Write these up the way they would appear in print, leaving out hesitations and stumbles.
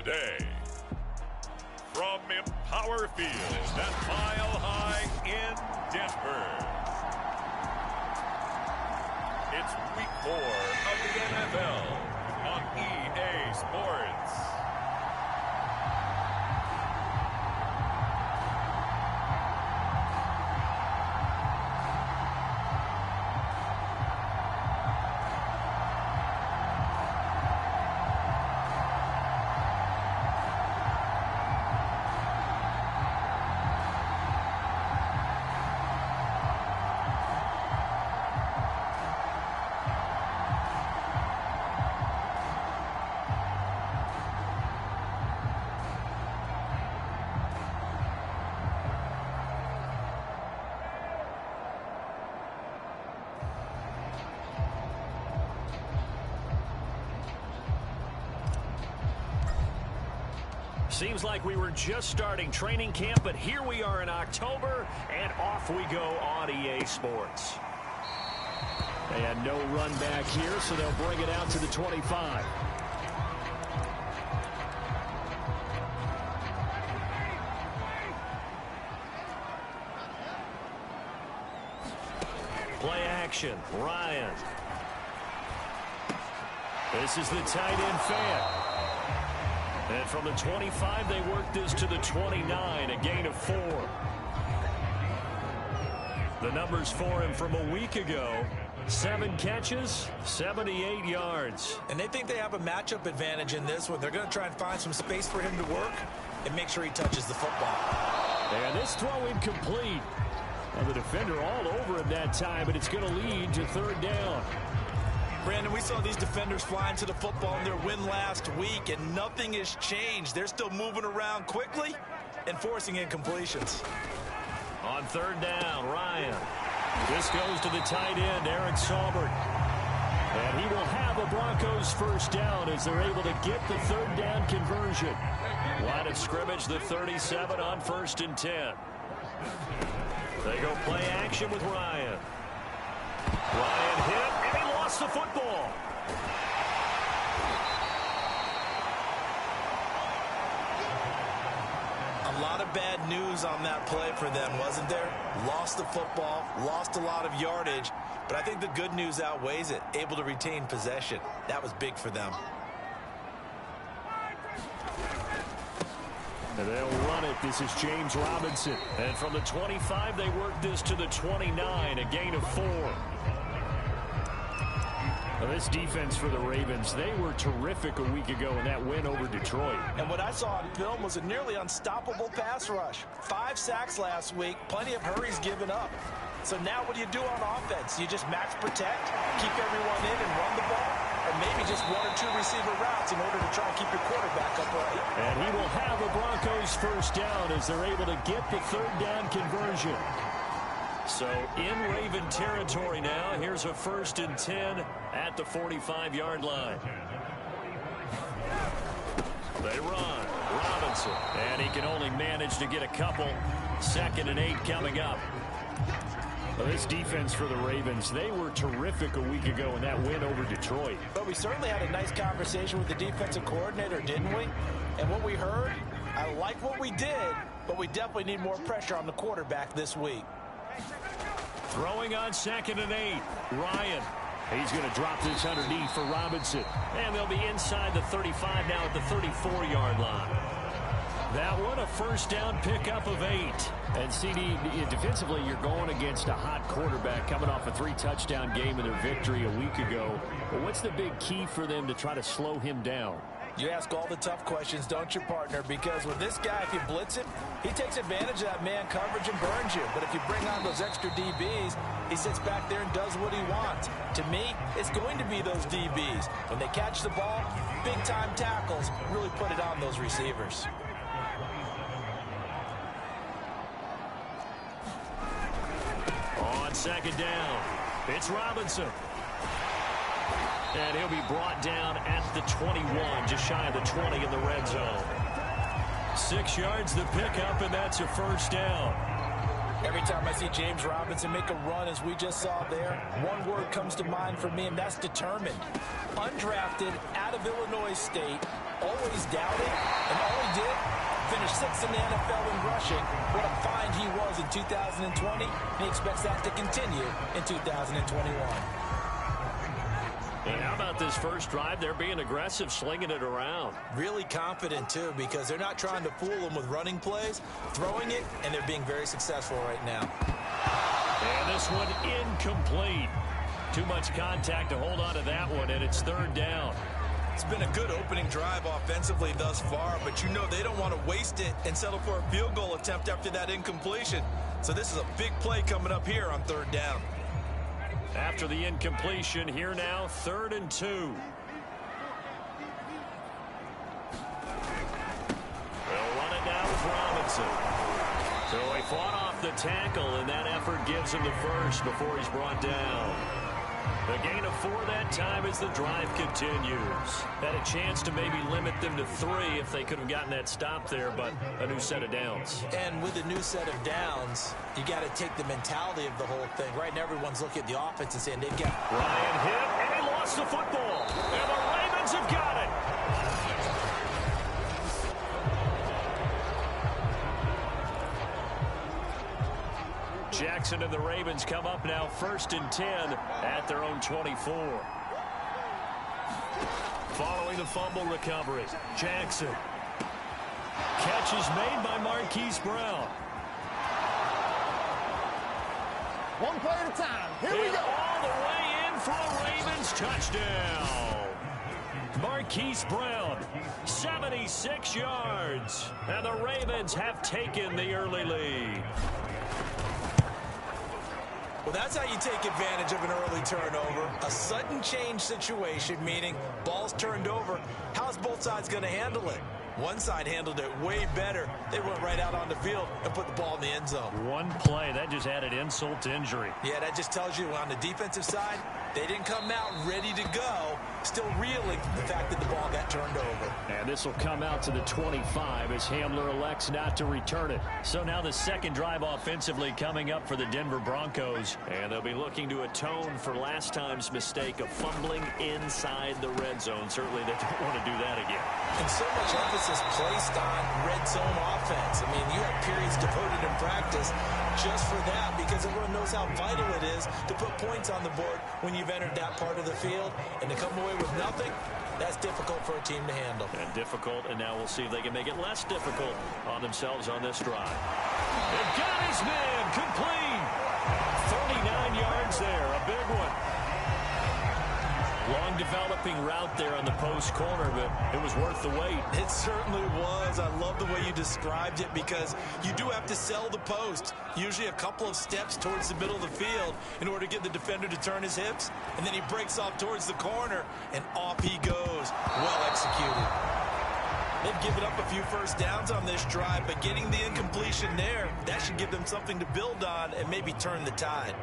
today. From Empower Field at Mile High in Denver, it's Week 4 of the NFL on EA Sports. Seems like we were just starting training camp, but here we are in October, and off we go on EA Sports. And no run back here, so they'll bring it out to the 25. Play action, Ryan. This is the tight end fan. And from the 25, they work this to the 29, a gain of 4. The numbers for him from a week ago: 7 catches, 78 yards. And they think they have a matchup advantage in this one. They're going to try and find some space for him to work and make sure he touches the football. And this throw incomplete. Well, the defender all over him that time, but it's going to lead to 3rd down. Brandon, we saw these defenders flying to the football in their win last week, and nothing has changed. They're still moving around quickly and forcing incompletions. On 3rd down, Ryan. This goes to the tight end, Eric Saubert. And he will have a Broncos 1st down as they're able to get the 3rd down conversion. Line of scrimmage, the 37 on 1st and 10. They go play action with Ryan. Ryan hit, and he lost the football. A lot of bad news on that play for them, wasn't there? Lost the football, lost a lot of yardage, but I think the good news outweighs it. Able to retain possession. That was big for them. And they'll run it. This is James Robinson. And from the 25, they work this to the 29, a gain of 4. Well, this defense for the Ravens, they were terrific a week ago in that win over Detroit. And what I saw on film was a nearly unstoppable pass rush. 5 sacks last week, plenty of hurries given up. So now what do you do on offense? You just max protect, keep everyone in and run the ball, or maybe just 1 or 2 receiver routes in order to try and keep your quarterback upright. And he will have a Broncos 1st down as they're able to get the 3rd down conversion. So in Raven territory now. Here's a 1st and 10 at the 45-yard line. They run. Robinson. And he can only manage to get a couple. 2nd and 8 coming up. Well, this defense for the Ravens, they were terrific a week ago in that win over Detroit. But we certainly had a nice conversation with the defensive coordinator, didn't we? And what we heard, I like what we did, but we definitely need more pressure on the quarterback this week. Throwing on 2nd and 8. Ryan. He's going to drop this underneath for Robinson. And they'll be inside the 35 now at the 34-yard line. That one, a 1st down pickup of 8. And CD, defensively, you're going against a hot quarterback coming off a 3-touchdown game in their victory a week ago. But what's the big key for them to try to slow him down? You ask all the tough questions, don't you, partner? Because with this guy, if you blitz him, he takes advantage of that man coverage and burns you. But if you bring on those extra DBs, he sits back there and does what he wants. To me, it's going to be those DBs. When they catch the ball, big-time tackles really put it on those receivers. On 2nd down, it's Robinson. And he'll be brought down at the 21, just shy of the 20 in the red zone. 6 yards the pickup, and that's a 1st down. Every time I see James Robinson make a run, as we just saw there, one word comes to mind for me, and that's determined. Undrafted, out of Illinois State, always doubting, and all he did, finished 6th in the NFL in rushing. What a find he was in 2020, and he expects that to continue in 2021. And how about this first drive? They're being aggressive, slinging it around. Really confident, too, because they're not trying to fool them with running plays, throwing it, and they're being very successful right now. And this one incomplete. Too much contact to hold on to that one, and it's 3rd down. It's been a good opening drive offensively thus far, but you know they don't want to waste it and settle for a field goal attempt after that incompletion. So this is a big play coming up here on 3rd down. After the incompletion, here now, 3rd and 2. They'll run it down with Robinson. So he fought off the tackle, and that effort gives him the first before he's brought down. The gain of 4 that time as the drive continues. Had a chance to maybe limit them to 3 if they could have gotten that stop there, but a new set of downs. And with a new set of downs, you got to take the mentality of the whole thing. Right now, everyone's looking at the offense and saying they've got... Ryan hit, and he lost the football. And the Ravens have got it. Jackson and the Ravens come up now 1st and 10 at their own 24. Following the fumble recovery, Jackson. Catch is made by Marquise Brown. One play at a time. Here we go. All the way in for a Ravens touchdown. Marquise Brown, 76 yards. And the Ravens have taken the early lead. Well, that's how you take advantage of an early turnover. A sudden change situation, meaning ball's turned over. How's both sides going to handle it? One side handled it way better. They went right out on the field and put the ball in the end zone. One play, that just added insult to injury. Yeah, that just tells you on the defensive side, they didn't come out ready to go, still reeling from the fact that the ball got turned over. And this will come out to the 25 as Hamler elects not to return it. So now the second drive offensively coming up for the Denver Broncos. And they'll be looking to atone for last time's mistake of fumbling inside the red zone. Certainly they don't want to do that again. And so much emphasis placed on red zone offense. I mean, you have periods devoted in practice just for that because everyone knows how vital it is to put points on the board when you've entered that part of the field. And to come away with nothing, that's difficult for a team to handle. And difficult, and now we'll see if they can make it less difficult on themselves on this drive. They've got his man complete. 39 yards there, a big one. Long developing route there on the post corner, but it was worth the wait. It certainly was. I love the way you described it because you do have to sell the post. Usually a couple of steps towards the middle of the field in order to get the defender to turn his hips. And then he breaks off towards the corner, and off he goes. Well executed. They've given up a few first downs on this drive, but getting the incompletion there, that should give them something to build on and maybe turn the tide.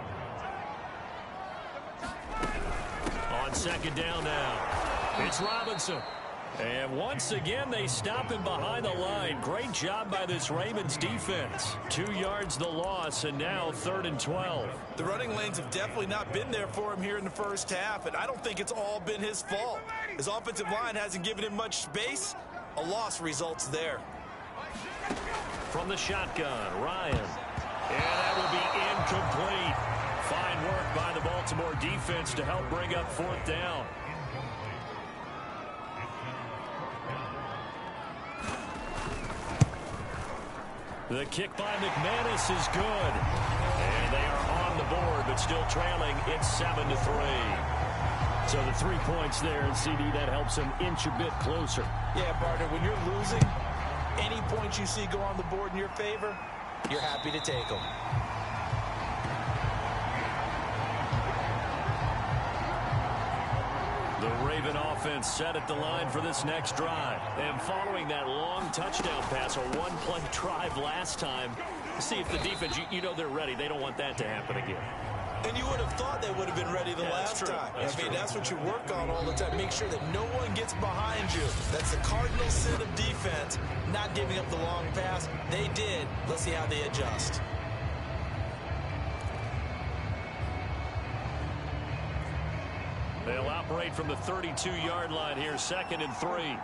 On second down now, it's Robinson. And once again, they stop him behind the line. Great job by this Ravens defense. 2 yards the loss, and now 3rd and 12. The running lanes have definitely not been there for him here in the first half, and I don't think it's all been his fault. His offensive line hasn't given him much space. A loss results there. From the shotgun, Ryan. And that will be incomplete. Fine work by the Baltimore defense to help bring up 4th down. The kick by McManus is good. And they are on the board, but still trailing. It's 7-3. So the 3 points there, and CD, that helps them inch a bit closer. Yeah, partner, when you're losing, any points you see go on the board in your favor, you're happy to take them. The Raven offense set at the line for this next drive. And following that long touchdown pass, a one-play drive last time, see if the defense, you know they're ready. They don't want that to happen again. And you would have thought they would have been ready the last time. That's what you work on all the time. Make sure that no one gets behind you. That's the cardinal sin of defense, not giving up the long pass. They did. Let's see how they adjust. They'll operate from the 32-yard line here, 2nd and 3.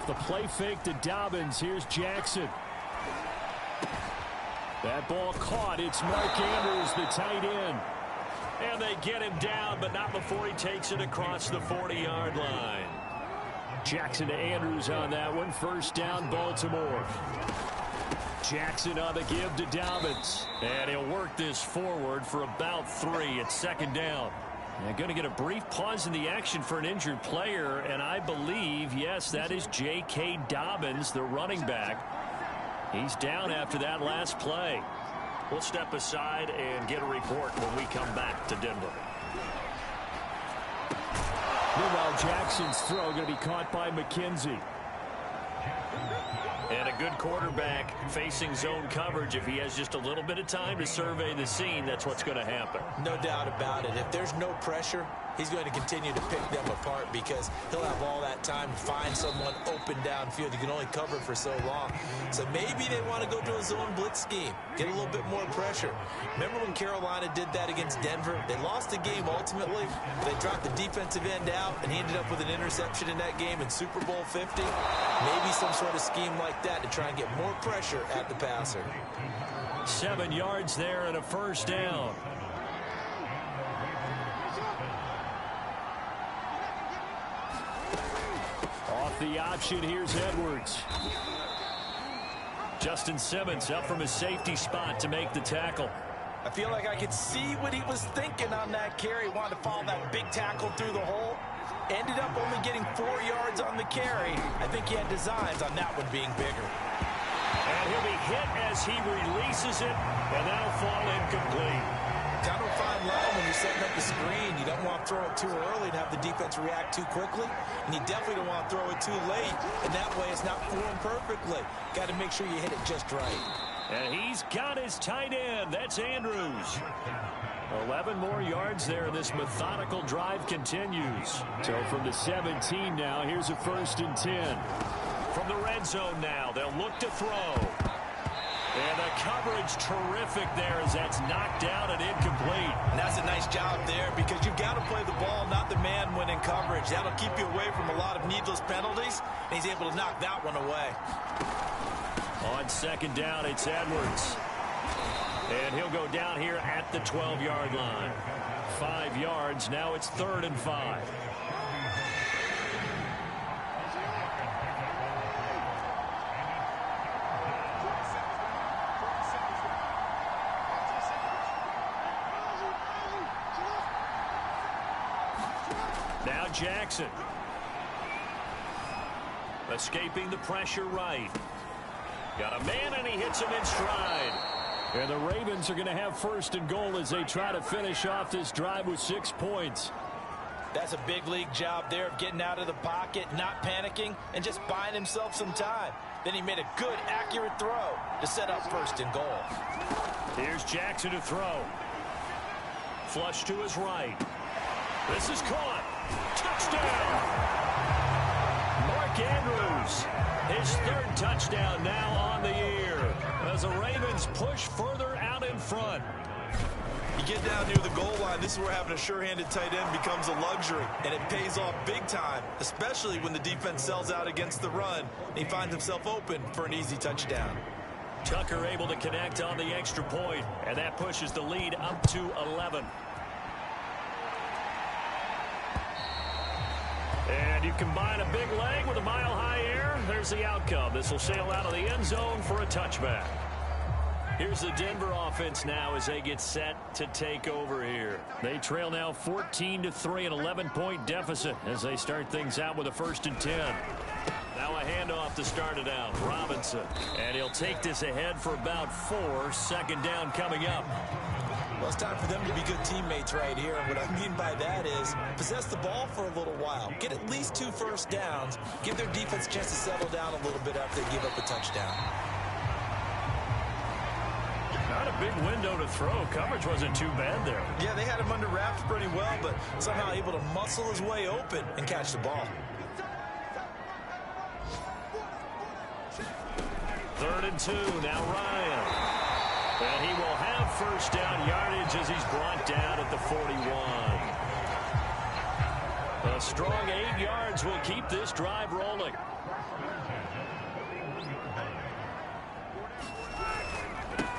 Off the play fake to Dobbins. Here's Jackson. That ball caught. It's Mark Andrews, the tight end. And they get him down, but not before he takes it across the 40-yard line. Jackson to Andrews on that one. First down, Baltimore. Jackson on the give to Dobbins. And he'll work this forward for about 3. It's second down. They're going to get a brief pause in the action for an injured player, and I believe, yes, that is J.K. Dobbins, the running back. He's down after that last play. We'll step aside and get a report when we come back to Denver. Meanwhile, Jackson's throw going to be caught by McKenzie. And a good quarterback facing zone coverage. If he has just a little bit of time to survey the scene, that's what's going to happen. No doubt about it. If there's no pressure, he's going to continue to pick them apart because he'll have all that time to find someone open downfield. You can only cover for so long. So maybe they want to go to a zone blitz scheme, get a little bit more pressure. Remember when Carolina did that against Denver? They lost the game ultimately. They dropped the defensive end out, and he ended up with an interception in that game in Super Bowl 50. Maybe some sort of scheme like that to try and get more pressure at the passer. 7 yards there and a first down. Off the option, here's Edwards. Justin Simmons up from his safety spot to make the tackle. I feel like I could see what he was thinking on that carry. Wanted to follow that big tackle through the hole. Ended up only getting 4 yards on the carry. I think he had designs on that one being bigger. And he'll be hit as he releases it, and that'll fall incomplete. Kind of a fine line when you're setting up the screen. You don't want to throw it too early and have the defense react too quickly. And you definitely don't want to throw it too late. And that way it's not formed perfectly. Got to make sure you hit it just right. And he's got his tight end. That's Andrews. 11 more yards there. This methodical drive continues. So from the 17 now, here's a 1st and 10. From the red zone now, they'll look to throw. And the coverage terrific there as that's knocked out and incomplete. And that's a nice job there because you've got to play the ball, not the man when in coverage. That'll keep you away from a lot of needless penalties, and he's able to knock that one away. On second down, it's Edwards. And he'll go down here at the 12-yard line. 5 yards. Now it's 3rd and 5. Now Jackson. Escaping the pressure right. Got a man, and he hits him in stride. And the Ravens are going to have 1st and goal as they try to finish off this drive with 6 points. That's a big league job there of getting out of the pocket, not panicking, and just buying himself some time. Then he made a good, accurate throw to set up 1st and goal. Here's Jackson to throw. Flush to his right. This is caught. Touchdown! Mark Andrews, his 3rd touchdown now on the year as the Ravens push further out in front. You get down near the goal line, this is where having a sure-handed tight end becomes a luxury, and it pays off big time, especially when the defense sells out against the run, and he finds himself open for an easy touchdown. Tucker able to connect on the extra point, and that pushes the lead up to 11. And you combine a big leg with a mile-high air, there's the outcome. This will sail out of the end zone for a touchback. Here's the Denver offense now as they get set to take over here. They trail now 14-3, an 11-point deficit as they start things out with a 1st and 10. Now a handoff to start it out. Robinson. And he'll take this ahead for about 4. 2nd down coming up. Well, it's time for them to be good teammates right here. And what I mean by that is possess the ball for a little while. Get at least 2 first downs. Give their defense a chance to settle down a little bit after they give up a touchdown. Not a big window to throw. Coverage wasn't too bad there. Yeah, they had him under wraps pretty well, but somehow able to muscle his way open and catch the ball. 3rd and 2. Now Ryan. And he will have 1st down yardage as he's brought down at the 41. A strong 8 yards will keep this drive rolling.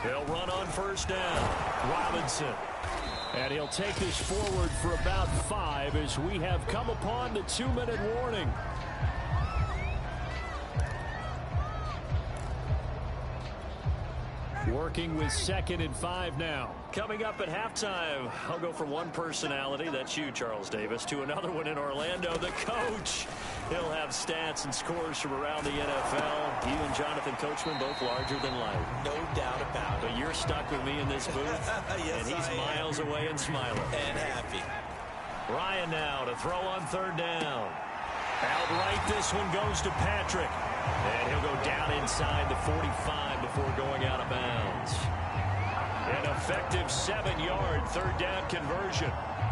They'll run on first down. Robinson. And he'll take this forward for about 5 as we have come upon the 2-minute warning. Working with 2nd and 5 now. Coming up at halftime, I'll go from one personality, that's you, Charles Davis, to another one in Orlando, the coach. He'll have stats and scores from around the NFL. You and Jonathan Coachman both larger than life. No doubt about it. But you're stuck with me in this booth, yes, and he's miles away and smiling. And happy. Ryan now to throw on 3rd down. Outright, this one goes to Patrick. And he'll go down inside the 45 before going out of bounds. An effective 7-yard 3rd down conversion.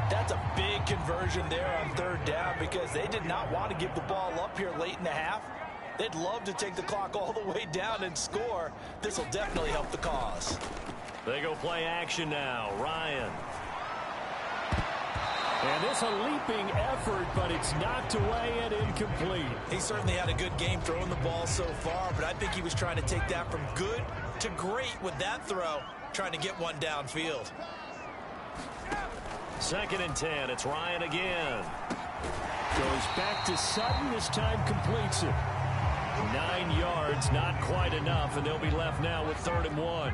That's a big conversion there on 3rd down because they did not want to give the ball up here late in the half. They'd love to take the clock all the way down and score. This will definitely help the cause. They go play action now. Ryan. And this a leaping effort, but it's knocked away and incomplete. He certainly had a good game throwing the ball so far, but I think he was trying to take that from good to great with that throw, trying to get one downfield. 2nd and 10. It's Ryan again. Goes back to Sutton. This time completes it. 9 yards, not quite enough, and they'll be left now with 3rd and 1.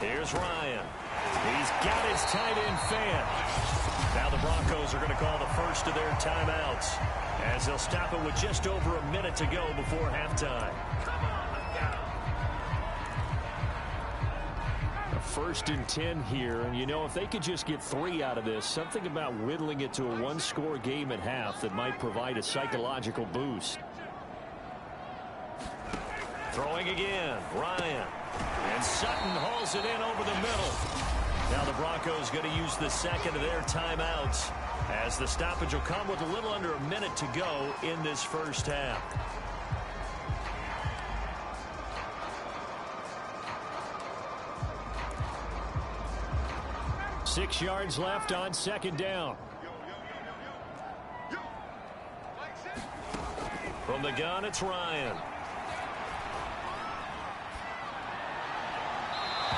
Here's Ryan. He's got his tight end fan. Now the Broncos are going to call the first of their timeouts as they'll stop it with just over a minute to go before halftime. A 1st and 10 here, and you know, if they could just get 3 out of this, something about whittling it to a 1-score game at half that might provide a psychological boost. Throwing again, Ryan. And Sutton hauls it in over the middle. Now the Broncos going to use the 2nd of their timeouts as the stoppage will come with a little under a minute to go in this first half. Six yards left on 2nd down. From the gun, it's Ryan.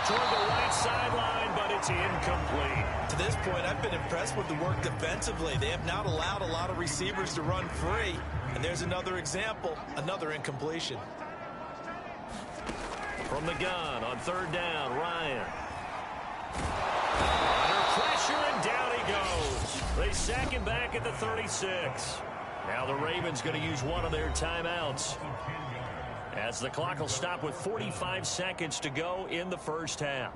Toward the right sideline, but it's incomplete. To this point, I've been impressed with the work defensively. They have not allowed a lot of receivers to run free. And there's another example, another incompletion. From the gun on 3rd down, Ryan. Under pressure, and down he goes. They sack him back at the 36. Now the Ravens going to use one of their timeouts, as the clock will stop with 45 seconds to go in the first half.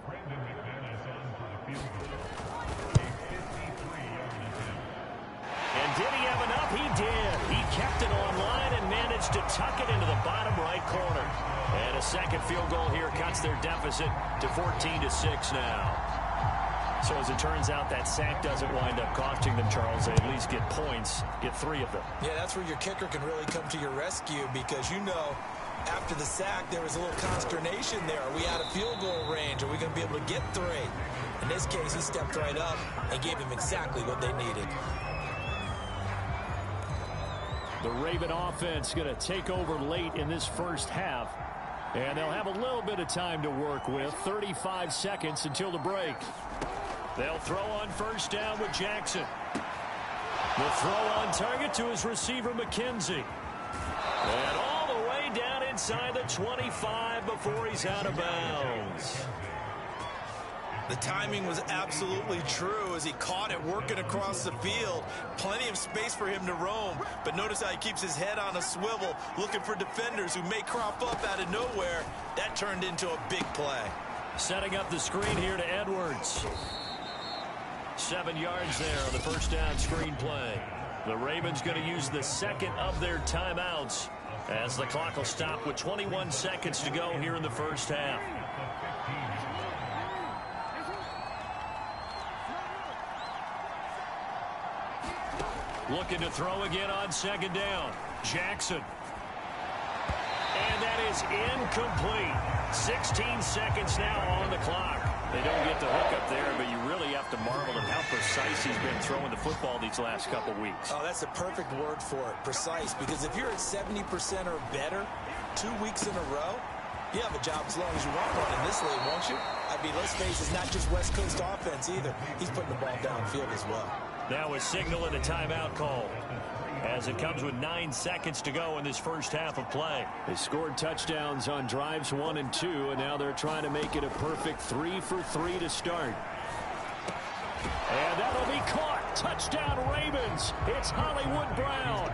And did he have enough? He did. He kept it online and managed to tuck it into the bottom right corner. And a second field goal here cuts their deficit to 14-6 now. So as it turns out, that sack doesn't wind up costing them, Charles. They at least get points, get 3 of them. Yeah, that's where your kicker can really come to your rescue, because you know after the sack there was a little consternation there. Are we out of field goal range? Are we going to be able to get 3? In this case, he stepped right up and gave him exactly what they needed. The Raven offense going to take over late in this first half, and they'll have a little bit of time to work with. 35 seconds until the break. They'll throw on first down with Jackson. The throw on target to his receiver, McKenzie. And all the way down inside the 25 before he's out of bounds. The timing was absolutely true as he caught it working across the field. Plenty of space for him to roam, but notice how he keeps his head on a swivel, looking for defenders who may crop up out of nowhere. That turned into a big play. Setting up the screen here to Edwards. 7 yards there on the first down screen play. The Ravens going to use the 2nd of their timeouts as the clock will stop with 21 seconds to go here in the first half. Looking to throw again on 2nd down. Jackson. And that is incomplete. 16 seconds now on the clock. They don't get the hook up there, but you really have to marvel at how precise he's been throwing the football these last couple weeks. Oh, that's a perfect word for it, precise, because if you're at 70% or better, 2 weeks in a row? You have a job as long as you want one in this league, won't you? I mean, let's face it, it's not just West Coast offense either. He's putting the ball downfield as well. Now a signal and a timeout call, as it comes with 9 seconds to go in this first half of play. They scored touchdowns on drives 1 and 2, and now they're trying to make it a perfect 3 for 3 to start. And that'll be caught. Touchdown, Ravens. It's Hollywood Brown.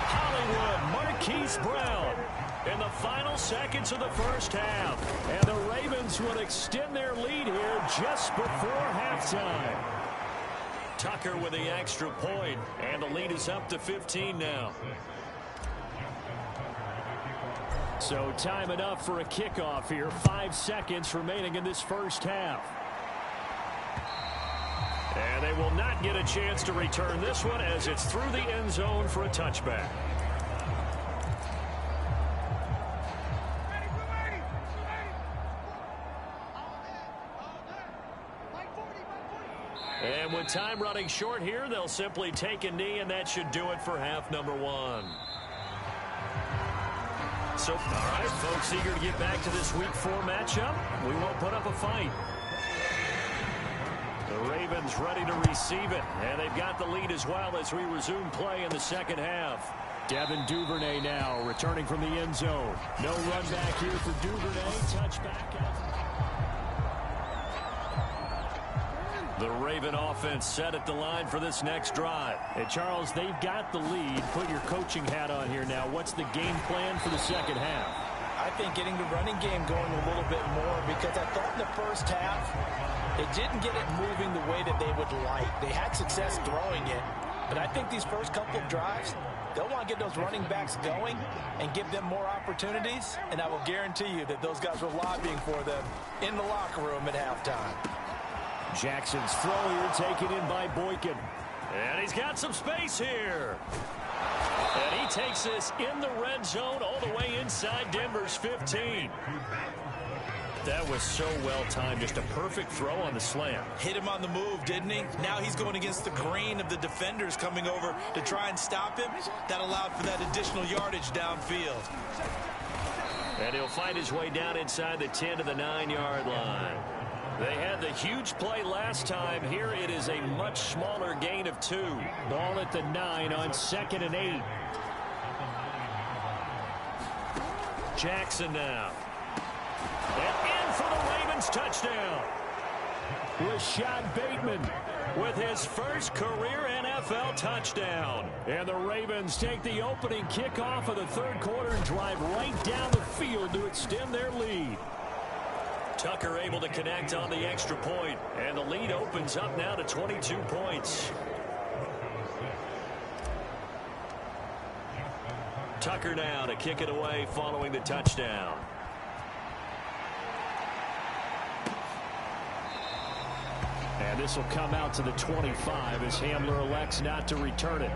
Hollywood Marquise Brown in the final seconds of the first half. And the Ravens would extend their lead here just before halftime. Tucker with the extra point, and the lead is up to 15 now. So time enough for a kickoff here. 5 seconds remaining in this first half. And they will not get a chance to return this one as it's through the end zone for a touchback. And with time running short here, they'll simply take a knee, and that should do it for half number 1. So, all right, folks, eager to get back to this Week 4 matchup. We won't put up a fight. The Ravens ready to receive it, and they've got the lead as well as we resume play in the second half. Devin Duvernay now returning from the end zone. No run back here for Duvernay. Touchback. The Raven offense set at the line for this next drive. And Charles, they've got the lead. Put your coaching hat on here now. What's the game plan for the second half? I think getting the running game going a little bit more, because I thought in the first half they didn't get it moving the way that they would like. They had success throwing it, but I think these first couple of drives, they'll want to get those running backs going and give them more opportunities, and I will guarantee you that those guys were lobbying for them in the locker room at halftime. Jackson's throw here taken in by Boykin. And he's got some space here. And he takes this in the red zone all the way inside Denver's 15. That was so well timed. Just a perfect throw on the slant. Hit him on the move, didn't he? Now he's going against the grain of the defenders coming over to try and stop him. That allowed for that additional yardage downfield. And he'll find his way down inside the 10 to the 9-yard line. They had the huge play last time. Here it is a much smaller gain of 2. Ball at the 9 on 2nd and 8. Jackson now. And in for the Ravens touchdown. Rashad Bateman with his first career NFL touchdown. And the Ravens take the opening kickoff of the third quarter and drive right down the field to extend their lead. Tucker able to connect on the extra point, and the lead opens up now to 22 points. Tucker now to kick it away following the touchdown. And this will come out to the 25 as Hamler elects not to return it.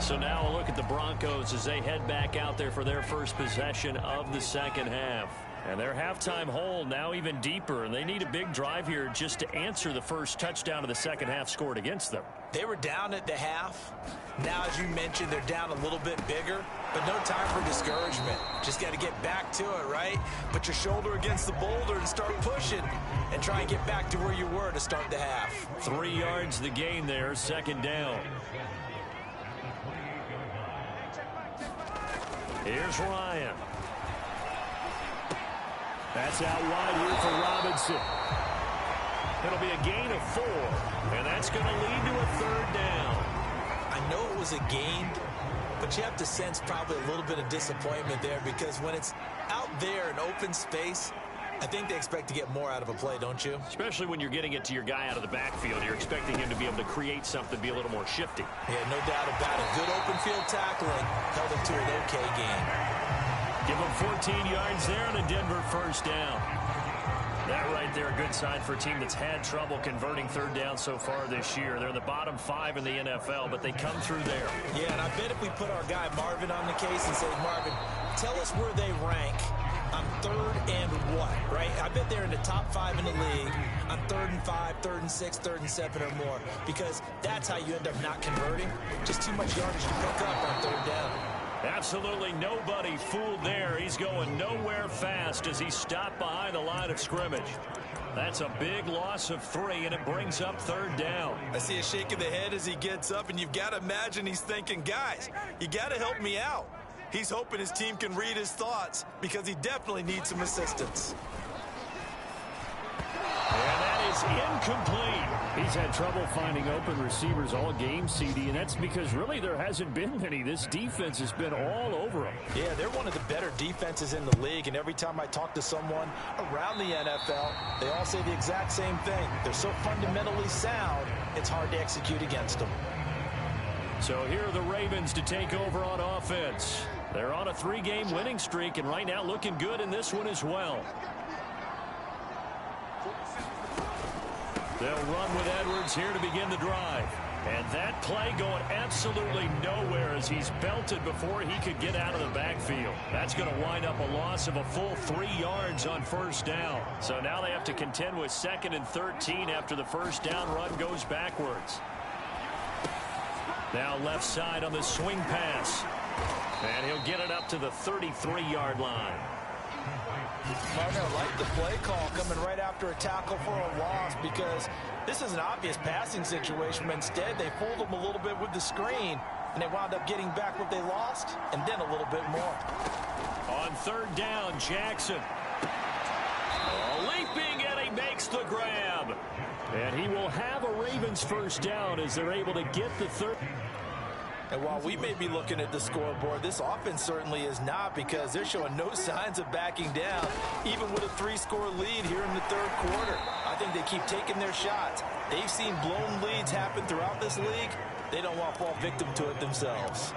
So now a look at the Broncos as they head back out there for their first possession of the second half. And their halftime hole now even deeper, and they need a big drive here just to answer the first touchdown of the second half scored against them. They were down at the half. Now, as you mentioned, they're down a little bit bigger, but no time for discouragement. Just got to get back to it, right? Put your shoulder against the boulder and start pushing and try and get back to where you were to start the half. 3 yards the gain there, second down. Here's Ryan. That's out wide here for Robinson. It'll be a gain of 4, and that's going to lead to a third down. I know it was a gain, but you have to sense probably a little bit of disappointment there, because when it's out there in open space, I think they expect to get more out of a play, don't you? Especially when you're getting it to your guy out of the backfield. You're expecting him to be able to create something, be a little more shifty. Yeah, no doubt about it. Good open field tackling held him to an okay game. Give him 14 yards there and a Denver first down. That right there, a good sign for a team that's had trouble converting third down so far this year. They're in the bottom 5 in the NFL, but they come through there. Yeah, and I bet if we put our guy Marvin on the case and say, Marvin, tell us where they rank on third and what, right? I bet they're in the top 5 in the league on 3rd and 5, 3rd and 6, 3rd and 7 or more, because that's how you end up not converting. Just too much yardage to pick up on third down. Absolutely nobody fooled there. He's going nowhere fast as he stopped behind the line of scrimmage. That's a big loss of 3, and it brings up 3rd down. I see a shake of the head as he gets up, and you've got to imagine he's thinking, guys, you got to help me out. He's hoping his team can read his thoughts because he definitely needs some assistance. And that is incomplete. He's had trouble finding open receivers all game, CD, and that's because really there hasn't been many. This defense has been all over him. Yeah, they're one of the better defenses in the league, and every time I talk to someone around the NFL, they all say the exact same thing. They're so fundamentally sound, it's hard to execute against them. So here are the Ravens to take over on offense. They're on a 3-game winning streak, and right now looking good in this one as well. They'll run with Edwards here to begin the drive. And that play going absolutely nowhere as he's belted before he could get out of the backfield. That's going to wind up a loss of a full 3 yards on 1st down. So now they have to contend with 2nd and 13 after the 1st down run goes backwards. Now left side on the swing pass. And he'll get it up to the 33-yard line. Martin, I like the play call coming right after a tackle for a loss because this is an obvious passing situation, but instead they fooled them a little bit with the screen, and they wound up getting back what they lost and then a little bit more. On 3rd down, Jackson. Leaping, and he makes the grab. And he will have a Ravens 1st down as they're able to get the 3rd. And while we may be looking at the scoreboard, this offense certainly is not because they're showing no signs of backing down, even with a 3-score lead here in the 3rd quarter. I think they keep taking their shots. They've seen blown leads happen throughout this league. They don't want to fall victim to it themselves.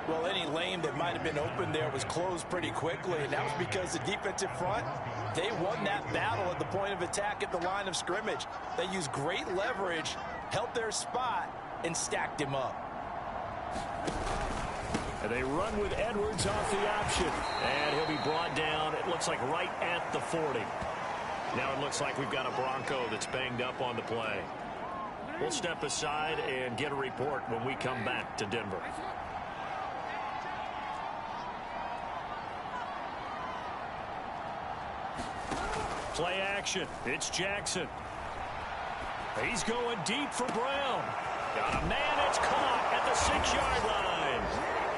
Well, any lane that might have been open there was closed pretty quickly, and that was because the defensive front, they won that battle at the point of attack at the line of scrimmage. They used great leverage, held their spot, and stacked him up. And they run with Edwards off the option. And he'll be brought down, it looks like right at the 40. Now it looks like we've got a Bronco that's banged up on the play. We'll step aside and get a report when we come back to Denver. Play action. It's Jackson. He's going deep for Brown. Got a man. It's caught at the 6-yard line.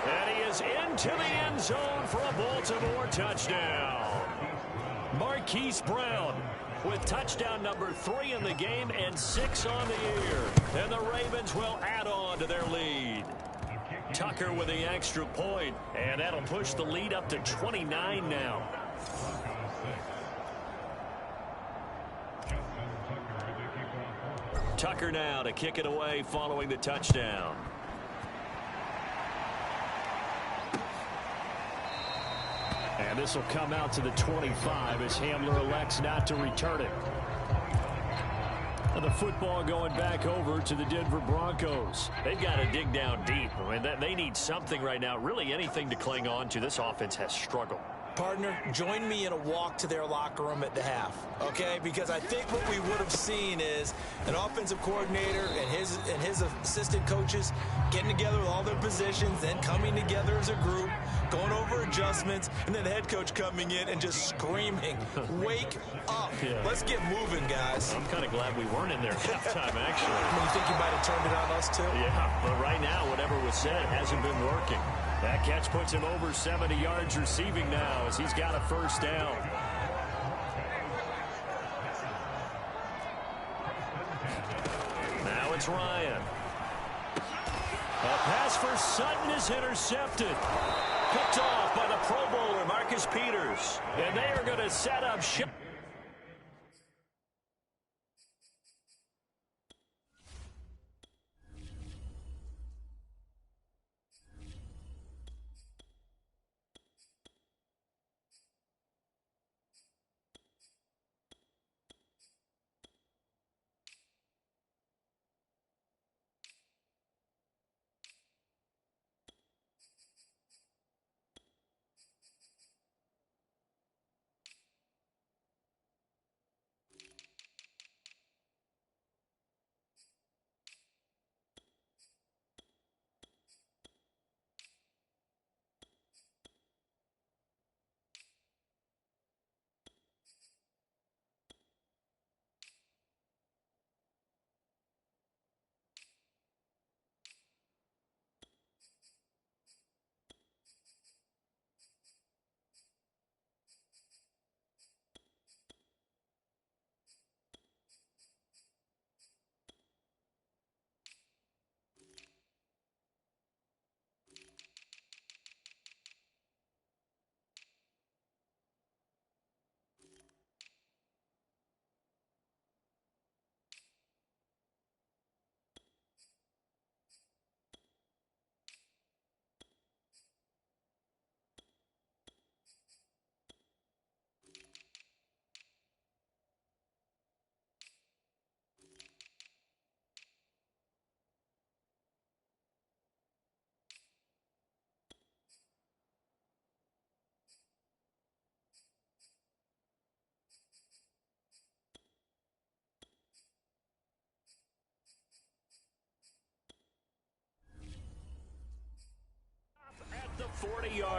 And he is into the end zone for a Baltimore touchdown. Marquise Brown with touchdown number 3 in the game and 6 on the year. And the Ravens will add on to their lead. Tucker with the extra point, and that'll push the lead up to 29 now. Tucker now to kick it away following the touchdown. And this will come out to the 25 as Hamler elects not to return it. And the football going back over to the Denver Broncos. They've got to dig down deep. I mean, they need something right now, really anything to cling on to. This offense has struggled. Partner, join me in a walk to their locker room at the half, okay? Because I think what we would have seen is an offensive coordinator and his assistant coaches getting together with all their positions, then coming together as a group, going over adjustments, and then the head coach coming in and just screaming, wake up. Yeah. Let's get moving, guys. I'm kind of glad we weren't in there halftime, actually. You think you might have turned it on us, too? Yeah, but right now, whatever was said hasn't been working. That catch puts him over 70 yards receiving now as he's got a first down. Now it's Ryan. A pass for Sutton is intercepted. Picked off by the Pro Bowler, Marcus Peters. And they are going to set up ship.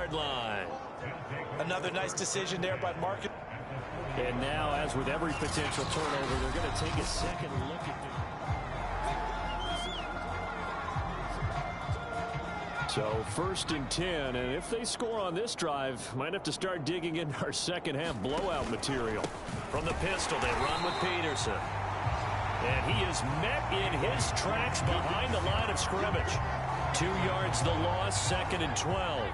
4-yard line. Another nice decision there by Marcus. And now, as with every potential turnover, they're going to take a second look at this. So 1st and 10, and if they score on this drive, might have to start digging in our second half blowout material. From the pistol, they run with Peterson. And he is met in his tracks behind the line of scrimmage. 2 yards the loss, 2nd and 12.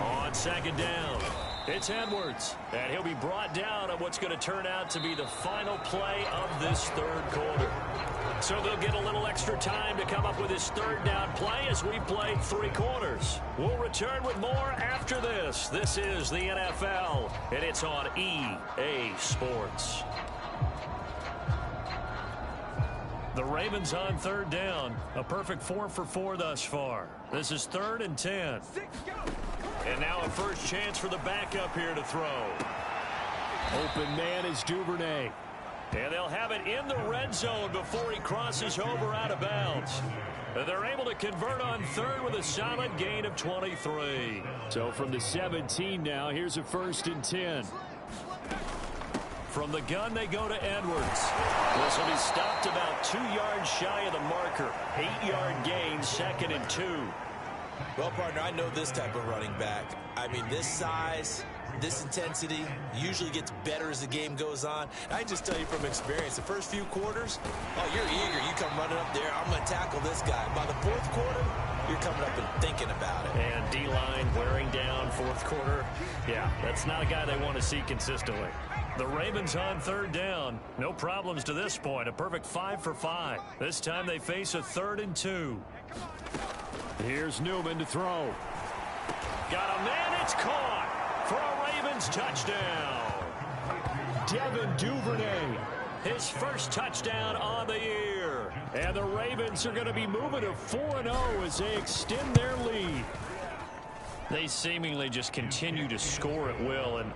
On 2nd down, it's Edwards. And he'll be brought down on what's going to turn out to be the final play of this 3rd quarter. So they'll get a little extra time to come up with his 3rd down play as we play 3 quarters. We'll return with more after this. This is the NFL, and it's on EA Sports. The Ravens on 3rd down. A perfect 4 for 4 thus far. This is 3rd and 10. And now a first chance for the backup here to throw. Open man is Duvernay. And they'll have it in the red zone before he crosses over out of bounds. They're able to convert on 3rd with a solid gain of 23. So from the 17 now, here's a 1st and 10. From the gun, they go to Edwards. This will be stopped about 2 yards shy of the marker. 8-yard gain, 2nd and 2. Well, partner, I know this type of running back. I mean, this size, this intensity usually gets better as the game goes on. I just tell you from experience, the first few quarters, oh, you're eager. You come running up there, I'm going to tackle this guy. By the 4th quarter, you're coming up and thinking about it. And D-line wearing down 4th quarter. Yeah, that's not a guy they want to see consistently. The Ravens on 3rd down. No problems to this point. A perfect 5 for 5. This time they face a 3rd and 2. Here's Newman to throw. Got a man, it's caught for a Ravens touchdown. Devin Duvernay. His first touchdown on the year. And the Ravens are going to be moving to 4-0 as they extend their lead. They seemingly just continue to score at will, and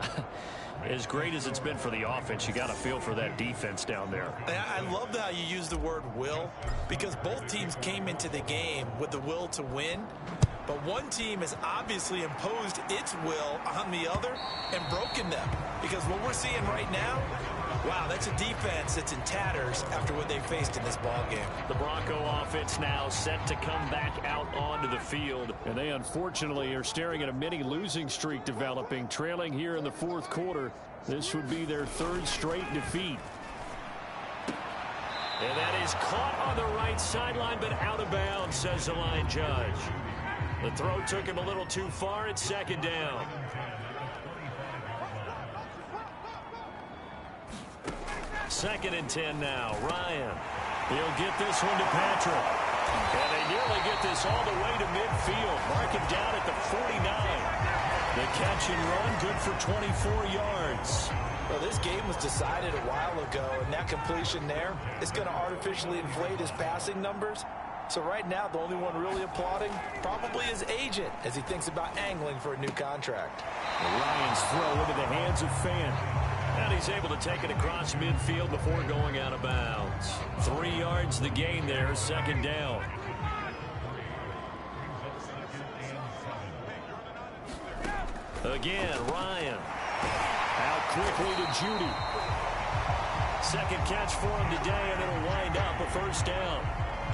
as great as it's been for the offense, you got to feel for that defense down there. I love how you use the word will, because both teams came into the game with the will to win, but one team has obviously imposed its will on the other and broken them, because what we're seeing right now, wow, that's a defense that's in tatters after what they faced in this ball game. The Bronco offense now set to come back out onto the field. And they unfortunately are staring at a mini losing streak developing, trailing here in the 4th quarter. This would be their 3rd straight defeat. And that is caught on the right sideline, but out of bounds, says the line judge. The throw took him a little too far. It's 2nd down. Second and 10 now. Ryan. He'll get this one to Patrick. And they nearly get this all the way to midfield. Mark it down at the 49. The catch and run good for 24 yards. Well, this game was decided a while ago, and that completion there is going to artificially inflate his passing numbers. So right now, the only one really applauding probably his agent as he thinks about angling for a new contract. Ryan's throw into the hands of Fant. And he's able to take it across midfield before going out of bounds. 3 yards the gain there, 2nd down. Again, Ryan. Out quickly to Judy. 2nd catch for him today, and it'll wind up a 1st down.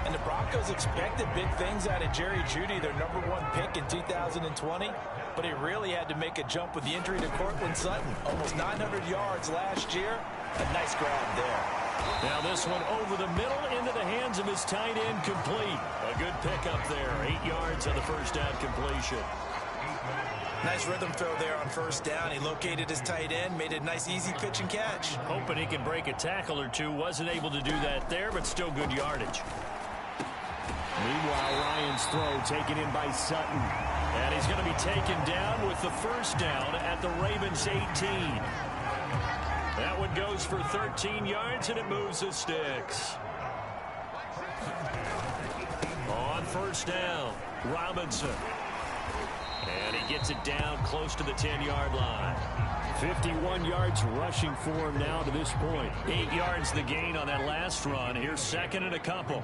And the Broncos expected big things out of Jerry Jeudy, their #1 pick in 2020. But he really had to make a jump with the injury to Cortland Sutton. Almost 900 yards last year. A nice grab there. Now this one over the middle into the hands of his tight end, complete. A good pickup there. 8 yards on the 1st down completion. Nice rhythm throw there on 1st down. He located his tight end, made a nice easy pitch and catch. Hoping he could break a tackle or two. Wasn't able to do that there, but still good yardage. Meanwhile, Ryan's throw taken in by Sutton. And he's going to be taken down with the 1st down at the Ravens 18. That one goes for 13 yards, and it moves the sticks. On 1st down, Robinson. And he gets it down close to the 10-yard line. 51 yards rushing for him now to this point. 8 yards the gain on that last run. Here's 2nd and a couple.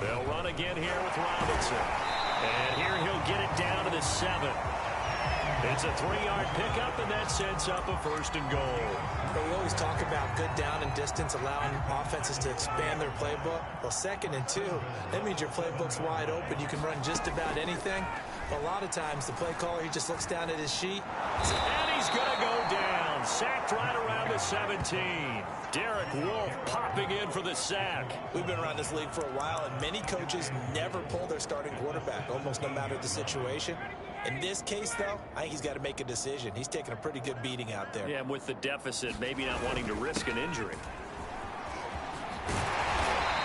They'll run again here with Robinson. And here he'll get it down to the 7. It's a 3-yard pickup, and that sets up a 1st and goal. But we always talk about good down and distance, allowing offenses to expand their playbook. Well, 2nd and 2, that means your playbook's wide open. You can run just about anything. But a lot of times, the play caller, he just looks down at his sheet. And he's going to go down. Sacked right around the 17. Derek Wolfe popping in for the sack. We've been around this league for a while, and many coaches never pull their starting quarterback, almost no matter the situation. In this case, though, I think he's got to make a decision. He's taking a pretty good beating out there. Yeah, and with the deficit, maybe not wanting to risk an injury.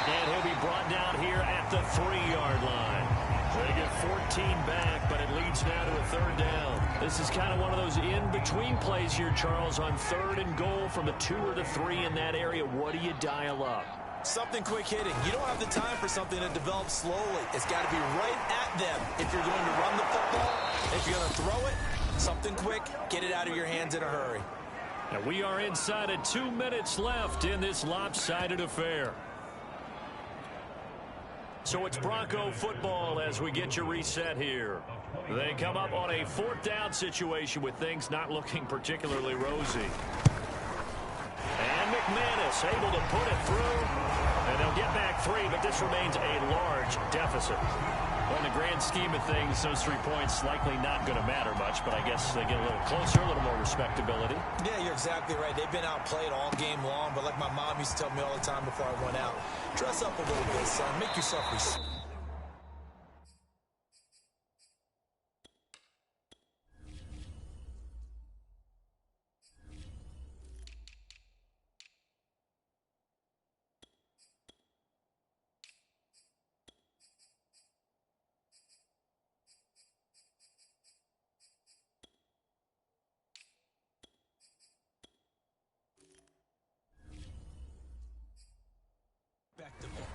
And he'll be brought down here at the 3-yard line. They get 14 back, but it leads now to a 3rd down. This is kind of one of those in-between plays here, Charles, on 3rd and goal from the 2 or the 3 in that area. What do you dial up? Something quick hitting. You don't have the time for something that develops slowly. It's got to be right at them. If you're going to run the football, if you're going to throw it, something quick, get it out of your hands in a hurry. Now we are inside of 2 minutes left in this lopsided affair. So it's Bronco football as we get you reset here. They come up on a 4th down situation with things not looking particularly rosy. And McManus able to put it through. And they'll get back 3, but this remains a large deficit. Well, in the grand scheme of things, those 3 points likely not going to matter much, but I guess they get a little closer, a little more respectability. Yeah, you're exactly right. They've been outplayed all game long, but like my mom used to tell me all the time before I went out, dress up a little bit, son. Make yourself respect.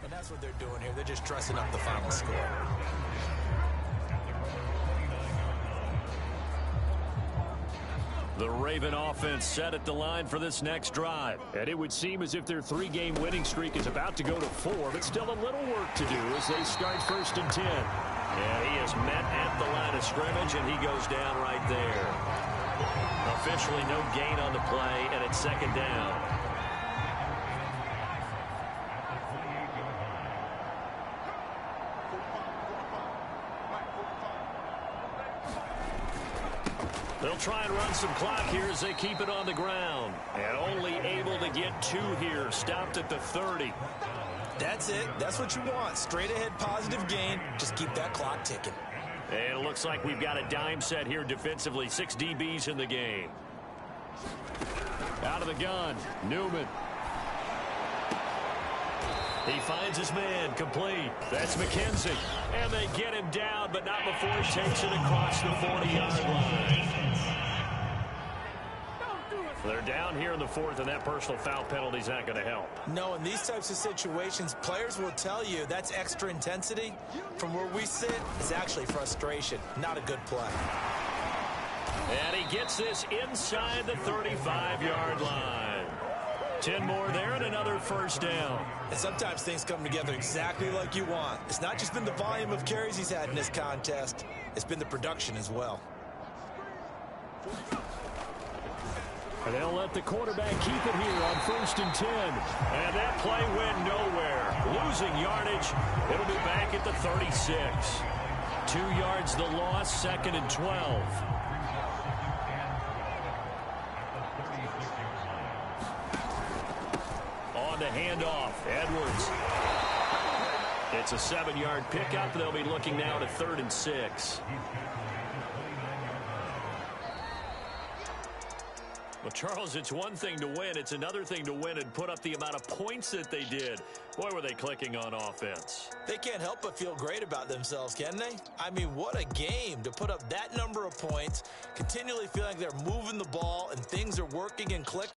And that's what they're doing here. They're just dressing up the final score. The Raven offense set at the line for this next drive. And it would seem as if their 3-game winning streak is about to go to 4, but still a little work to do as they start 1st and 10. And he is met at the line of scrimmage, and he goes down right there. Officially no gain on the play, and it's 2nd down. They'll try and run some clock here as they keep it on the ground. And only able to get 2 here. Stopped at the 30. That's it. That's what you want. Straight ahead positive gain. Just keep that clock ticking. And it looks like we've got a dime set here defensively. 6 DBs in the game. Out of the gun. Newman. He finds his man, complete. That's McKenzie. And they get him down, but not before he takes it across the 40-yard line. They're down here in the 4th, and that personal foul penalty is not going to help. No, in these types of situations, players will tell you that's extra intensity. From where we sit, it's actually frustration. Not a good play. And he gets this inside the 35-yard line. 10 more there and another 1st down. And sometimes things come together exactly like you want. It's not just been the volume of carries he's had in this contest. It's been the production as well. And they'll let the quarterback keep it here on 1st and 10. And that play went nowhere. Losing yardage. It'll be back at the 36. 2 yards the loss, 2nd and 12. On the handoff, Edwards. It's a 7-yard pickup. They'll be looking now to 3rd and 6. Well, Charles, it's one thing to win. It's another thing to win and put up the amount of points that they did. Boy, were they clicking on offense. They can't help but feel great about themselves, can they? I mean, what a game to put up that number of points, continually feeling like they're moving the ball and things are working and clicking.